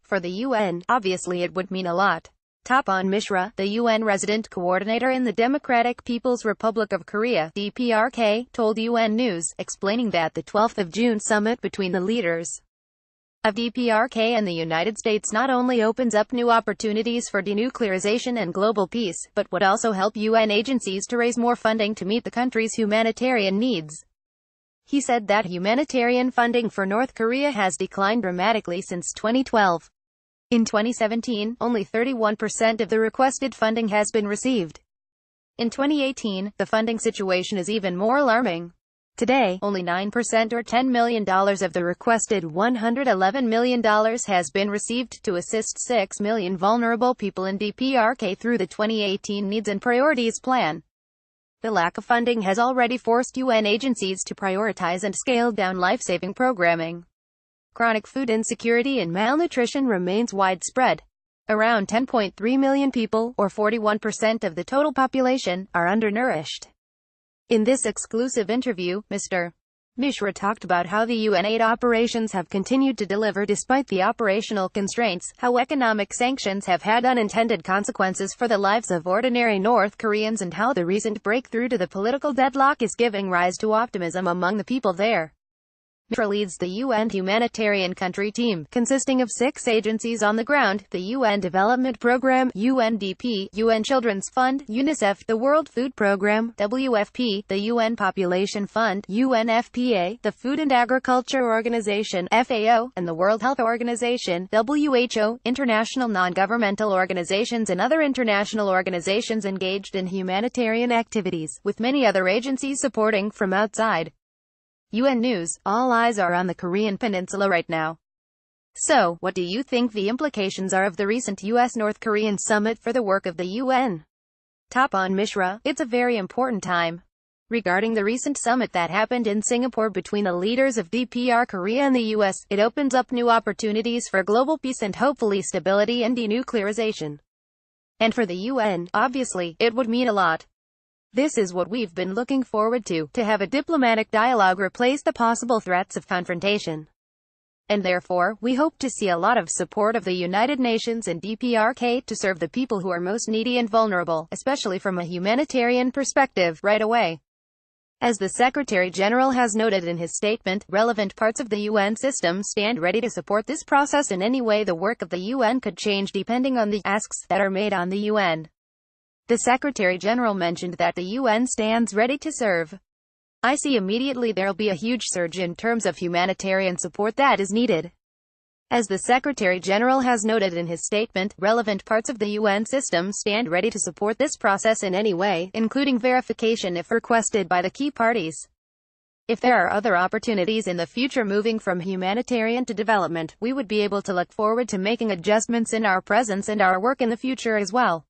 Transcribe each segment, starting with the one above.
For the UN, obviously it would mean a lot. Tapan Mishra, the UN resident coordinator in the Democratic People's Republic of Korea (DPRK), told UN News, explaining that the 12th of June summit between the leaders of DPRK and the United States not only opens up new opportunities for denuclearization and global peace, but would also help UN agencies to raise more funding to meet the country's humanitarian needs. He said that humanitarian funding for North Korea has declined dramatically since 2012. In 2017, only 31% of the requested funding has been received. In 2018, the funding situation is even more alarming. Today, only 9% or $10 million of the requested $111 million has been received to assist 6 million vulnerable people in DPRK through the 2018 Needs and Priorities Plan. The lack of funding has already forced UN agencies to prioritize and scale down life-saving programming. Chronic food insecurity and malnutrition remains widespread. Around 10.3 million people, or 41% of the total population, are undernourished. In this exclusive interview, Mr. Mishra talked about how the UN aid operations have continued to deliver despite the operational constraints, how economic sanctions have had unintended consequences for the lives of ordinary North Koreans, and how the recent breakthrough to the political deadlock is giving rise to optimism among the people there. Mishra leads the UN humanitarian country team, consisting of 6 agencies on the ground: the UN Development Programme, UNDP, UN Children's Fund, UNICEF, the World Food Programme, WFP, the UN Population Fund, UNFPA, the Food and Agriculture Organization, FAO, and the World Health Organization, WHO, international non-governmental organizations and other international organizations engaged in humanitarian activities, with many other agencies supporting from outside. UN News, all eyes are on the Korean Peninsula right now. So, what do you think the implications are of the recent US-North Korean summit for the work of the UN? Tapan Mishra, it's a very important time. Regarding the recent summit that happened in Singapore between the leaders of DPR Korea and the US, it opens up new opportunities for global peace and hopefully stability and denuclearization. And for the UN, obviously, it would mean a lot. This is what we've been looking forward to have a diplomatic dialogue replace the possible threats of confrontation. And therefore, we hope to see a lot of support of the United Nations and DPRK to serve the people who are most needy and vulnerable, especially from a humanitarian perspective, right away. As the Secretary General has noted in his statement, relevant parts of the UN system stand ready to support this process in any way the work of the UN could change depending on the asks that are made on the UN. The Secretary General mentioned that the UN stands ready to serve. I see immediately there'll be a huge surge in terms of humanitarian support that is needed. As the Secretary General has noted in his statement, relevant parts of the UN system stand ready to support this process in any way, including verification if requested by the key parties. If there are other opportunities in the future moving from humanitarian to development, we would be able to look forward to making adjustments in our presence and our work in the future as well.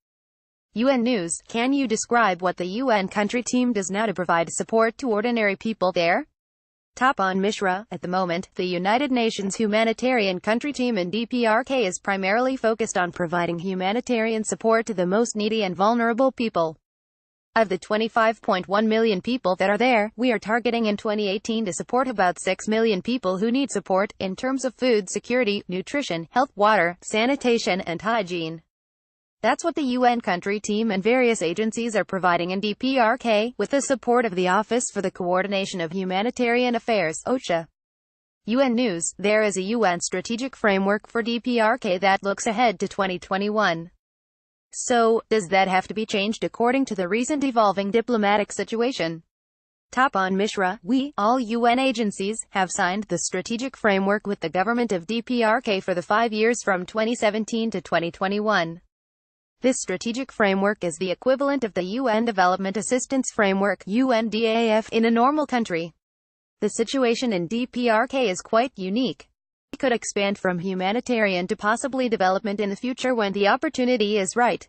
UN News, can you describe what the UN country team does now to provide support to ordinary people there? Tapan Mishra, at the moment, the United Nations humanitarian country team in DPRK is primarily focused on providing humanitarian support to the most needy and vulnerable people. Of the 25.1 million people that are there, we are targeting in 2018 to support about 6 million people who need support, in terms of food security, nutrition, health, water, sanitation, and hygiene. That's what the UN country team and various agencies are providing in DPRK, with the support of the Office for the Coordination of Humanitarian Affairs, OCHA. UN News, there is a UN strategic framework for DPRK that looks ahead to 2021. So, does that have to be changed according to the recent evolving diplomatic situation? Tapan Mishra, we, all UN agencies, have signed the strategic framework with the government of DPRK for the 5 years from 2017 to 2021. This strategic framework is the equivalent of the UN Development Assistance Framework (UNDAF) in a normal country. The situation in DPRK is quite unique. It could expand from humanitarian to possibly development in the future when the opportunity is right.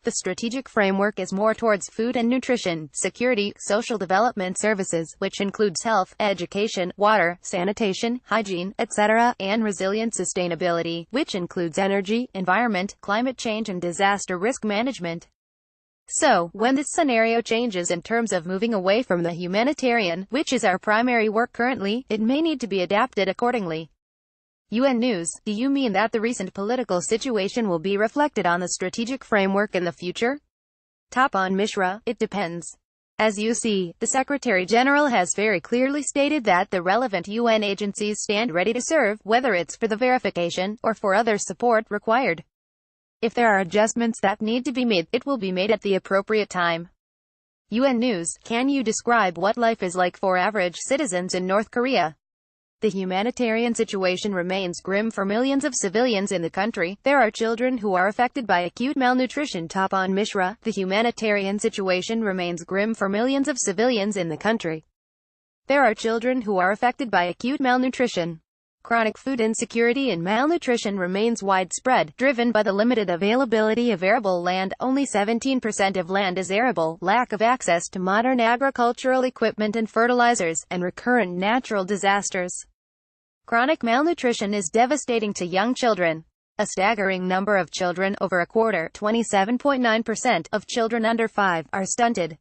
The strategic framework is more towards food and nutrition, security, social development services, which includes health, education, water, sanitation, hygiene, etc., and resilient sustainability, which includes energy, environment, climate change and disaster risk management. So, when this scenario changes in terms of moving away from the humanitarian, which is our primary work currently, it may need to be adapted accordingly. UN News, do you mean that the recent political situation will be reflected on the strategic framework in the future? Tapan Mishra, it depends. As you see, the Secretary-General has very clearly stated that the relevant UN agencies stand ready to serve, whether it's for the verification, or for other support required. If there are adjustments that need to be made, it will be made at the appropriate time. UN News, can you describe what life is like for average citizens in North Korea? The humanitarian situation remains grim for millions of civilians in the country. There are children who are affected by acute malnutrition. Tapan Mishra, the humanitarian situation remains grim for millions of civilians in the country. There are children who are affected by acute malnutrition. Chronic food insecurity and malnutrition remains widespread, driven by the limited availability of arable land. Only 17% of land is arable, lack of access to modern agricultural equipment and fertilizers, and recurrent natural disasters. Chronic malnutrition is devastating to young children. A staggering number of children, over a quarter, 27.9%, of children under 5, are stunted.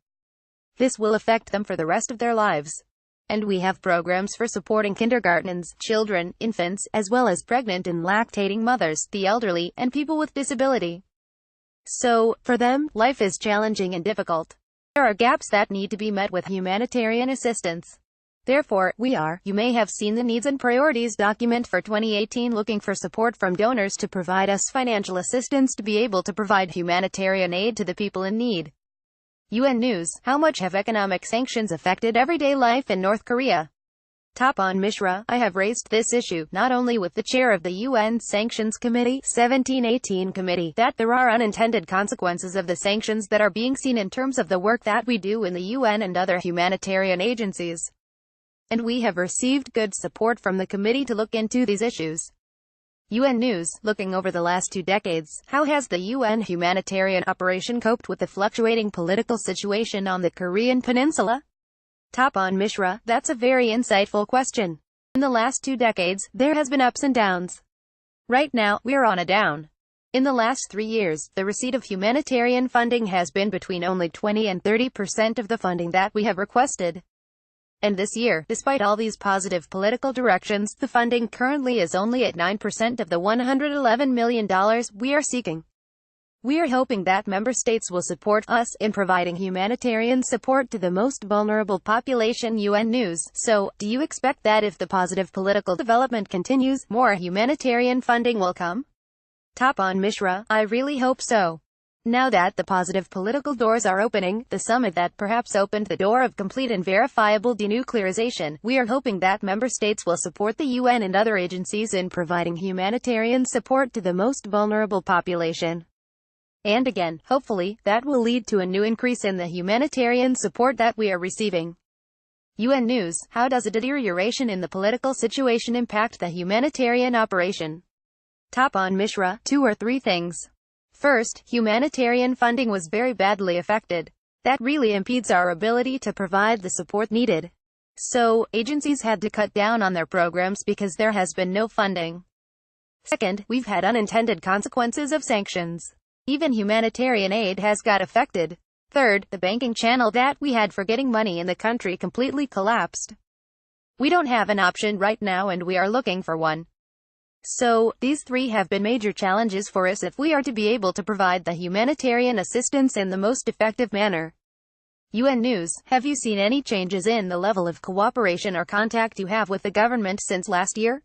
This will affect them for the rest of their lives. And we have programs for supporting kindergartens, children, infants, as well as pregnant and lactating mothers, the elderly, and people with disability. So, for them, life is challenging and difficult. There are gaps that need to be met with humanitarian assistance. Therefore, you may have seen the Needs and Priorities document for 2018 looking for support from donors to provide us financial assistance to be able to provide humanitarian aid to the people in need. UN News, how much have economic sanctions affected everyday life in North Korea? Tapan Mishra, I have raised this issue, not only with the chair of the UN Sanctions Committee, 1718 Committee, that there are unintended consequences of the sanctions that are being seen in terms of the work that we do in the UN and other humanitarian agencies. And we have received good support from the committee to look into these issues. UN News, looking over the last 2 decades, how has the UN humanitarian operation coped with the fluctuating political situation on the Korean peninsula? Tapan Mishra, that's a very insightful question. In the last 2 decades, there has been ups and downs. Right now, we're on a down. In the last 3 years, the receipt of humanitarian funding has been between only 20 and 30% of the funding that we have requested. And this year, despite all these positive political directions, the funding currently is only at 9% of the $111 million we are seeking. We are hoping that member states will support us in providing humanitarian support to the most vulnerable population. UN News, so, do you expect that if the positive political development continues, more humanitarian funding will come? Tapan Mishra, I really hope so. Now that the positive political doors are opening, the summit that perhaps opened the door of complete and verifiable denuclearization, we are hoping that member states will support the UN and other agencies in providing humanitarian support to the most vulnerable population. And again, hopefully, that will lead to a new increase in the humanitarian support that we are receiving. UN News, how does a deterioration in the political situation impact the humanitarian operation? Tapan Mishra, 2 or 3 things. First, humanitarian funding was very badly affected. That really impedes our ability to provide the support needed. So, agencies had to cut down on their programs because there has been no funding. Second, we've had unintended consequences of sanctions. Even humanitarian aid has got affected. Third, the banking channel that we had for getting money in the country completely collapsed. We don't have an option right now and we are looking for one. So, these 3 have been major challenges for us if we are to be able to provide the humanitarian assistance in the most effective manner. UN News, have you seen any changes in the level of cooperation or contact you have with the government since last year?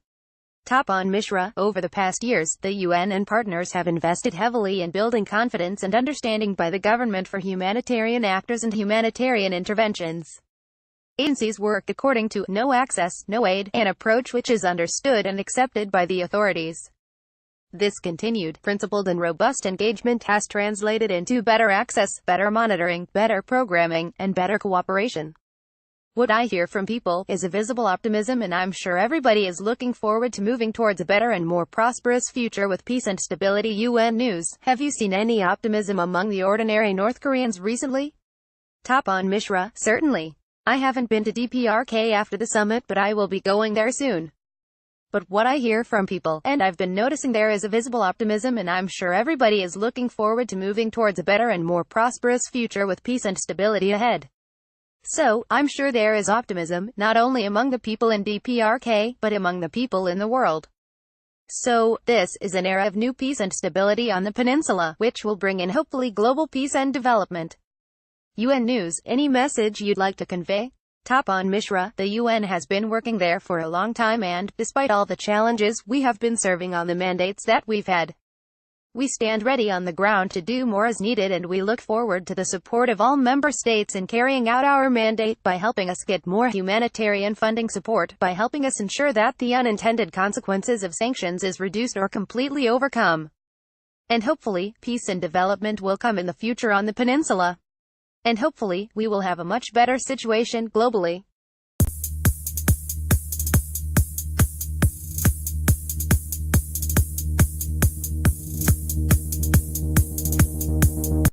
Tapan Mishra, over the past years, the UN and partners have invested heavily in building confidence and understanding by the government for humanitarian actors and humanitarian interventions. Agencies work according to no access, no aid, an approach which is understood and accepted by the authorities. This continued, principled and robust engagement has translated into better access, better monitoring, better programming, and better cooperation. What I hear from people is a visible optimism, and I'm sure everybody is looking forward to moving towards a better and more prosperous future with peace and stability. UN News, have you seen any optimism among the ordinary North Koreans recently? Tapan Mishra, certainly. I haven't been to DPRK after the summit, but I will be going there soon. But what I hear from people, and I've been noticing, there is a visible optimism, and I'm sure everybody is looking forward to moving towards a better and more prosperous future with peace and stability ahead. So, I'm sure there is optimism, not only among the people in DPRK, but among the people in the world. So, this is an era of new peace and stability on the peninsula, which will bring in hopefully global peace and development. UN News, any message you'd like to convey? Tapan Mishra, the UN has been working there for a long time and, despite all the challenges, we have been serving on the mandates that we've had. We stand ready on the ground to do more as needed, and we look forward to the support of all member states in carrying out our mandate by helping us get more humanitarian funding support, by helping us ensure that the unintended consequences of sanctions is reduced or completely overcome. And hopefully, peace and development will come in the future on the peninsula. And hopefully, we will have a much better situation globally.